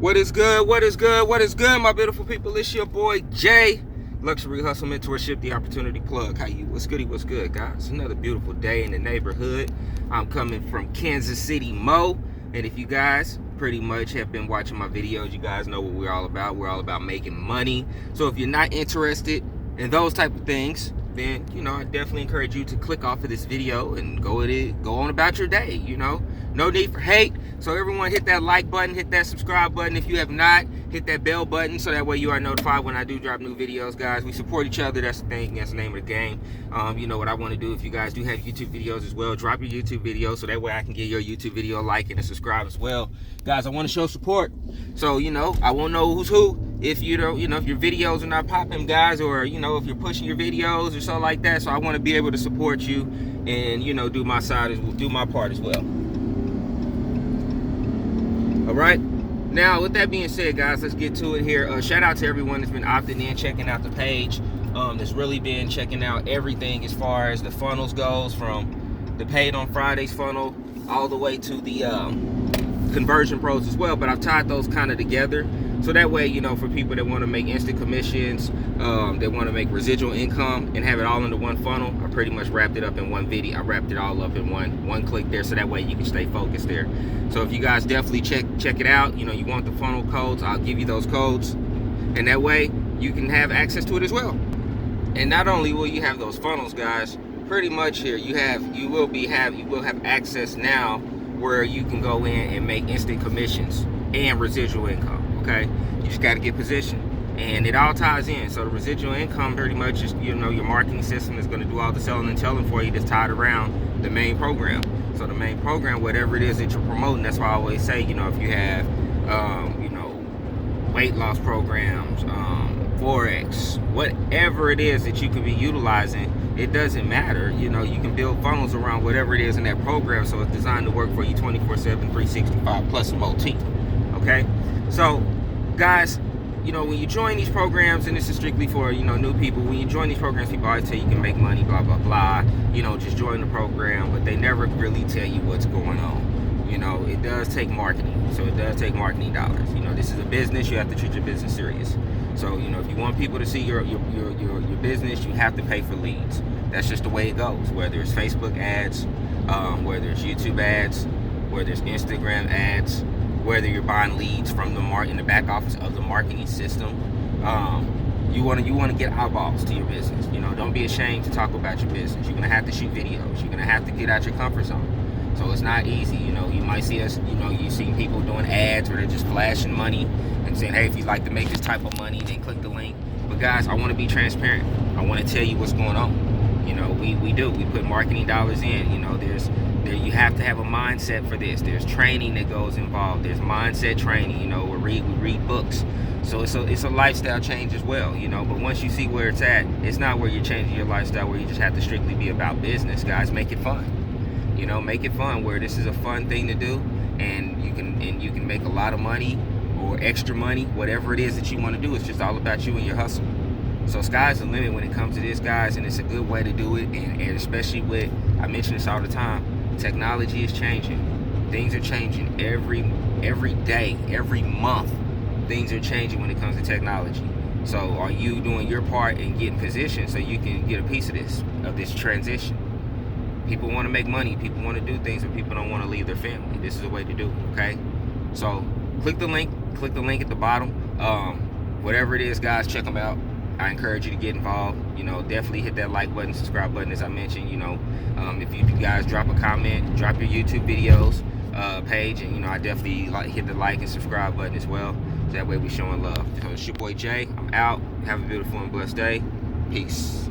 What is good? What is good? What is good, my beautiful people? It's your boy Jay, Luxury Hustle Mentorship, the Opportunity Plug. How you? What's goody? What's good, guys? Another beautiful day in the neighborhood. I'm coming from Kansas City, Mo. And if you guys pretty much have been watching my videos, you guys know what we're all about. We're all about making money. So if you're not interested in those type of things, then I definitely encourage you to click off of this video and go on about your day. No need for hate. So everyone, hit that like button, hit that subscribe button. If you have not, hit that bell button so that way you are notified when I do drop new videos, guys. We support each other. That's the thing. That's the name of the game. You know what I want to do. If you guys do have YouTube videos as well, drop your YouTube videos so that way I can get your YouTube video a like and a subscribe as well, guys. I want to show support. So I won't know who's who if you don't, if your videos are not popping, guys, or if you're pushing your videos or something like that. So I want to be able to support you and do my part as well. All right. Now, with that being said, guys, let's get to it here. Shout out to everyone that's been opting in, checking out the page. That's really been checking out everything as far as the funnels goes, from the Paid on Fridays funnel all the way to the Conversion Pros as well. But I've tied those kind of together. So that way, for people that want to make instant commissions, they want to make residual income and have it all into one funnel, I pretty much wrapped it up in one video. I wrapped it all up in one click there, so that way you can stay focused there. So if you guys definitely check it out, you want the funnel codes, I'll give you those codes, and that way you can have access to it as well. And not only will you have those funnels, guys, pretty much here you will have access now where you can go in and make instant commissions and residual income. Okay, you just got to get positioned, and it all ties in. So the residual income pretty much is your marketing system is going to do all the selling and telling for you. That's tied around the main program. So the main program, whatever it is that you're promoting, that's why I always say, if you have weight loss programs, forex, whatever it is that you could be utilizing, it doesn't matter. You can build funnels around whatever it is in that program, so it's designed to work for you 24/7, 365 plus MOT. Okay, so guys, when you join these programs, and this is strictly for new people, when you join these programs, people always tell you can make money, blah blah blah, just join the program, but they never really tell you what's going on. It does take marketing, so it does take marketing dollars. This is a business. You have to treat your business serious. So if you want people to see your business, you have to pay for leads. That's just the way it goes, whether it's Facebook ads, whether it's YouTube ads, whether it's Instagram ads, whether you're buying leads from in the back office of the marketing system. You want to get eyeballs to your business. Don't be ashamed to talk about your business. You're gonna have to shoot videos. You're gonna have to get out your comfort zone. So it's not easy. You might see us. You see people doing ads where they're just flashing money and saying, "Hey, if you'd like to make this type of money, then click the link." But guys, I want to be transparent. I want to tell you what's going on. We put marketing dollars in. You have to have a mindset for this. There's training that goes involved. There's mindset training. We read books. So it's a lifestyle change as well. But once you see where it's at, it's not where you're changing your lifestyle, where you just have to strictly be about business. Guys, make it fun. Make it fun, where this is a fun thing to do, and you can make a lot of money or extra money, whatever it is that you want to do. It's just all about you and your hustle. So sky's the limit when it comes to this, guys, and it's a good way to do it. And especially I mention this all the time, technology is changing. Things are changing every day, every month. Things are changing when it comes to technology. So are you doing your part in getting positioned so you can get a piece of this transition? People want to make money. People want to do things, but people don't want to leave their family. This is a way to do it, okay? So click the link at the bottom. Whatever it is, guys, check them out. I encourage you to get involved. Definitely hit that like button, subscribe button, as I mentioned. If you guys drop a comment, drop your YouTube videos page, and I definitely hit the like and subscribe button as well. So that way we showing love. So it's your boy Jay. I'm out. Have a beautiful and blessed day. Peace.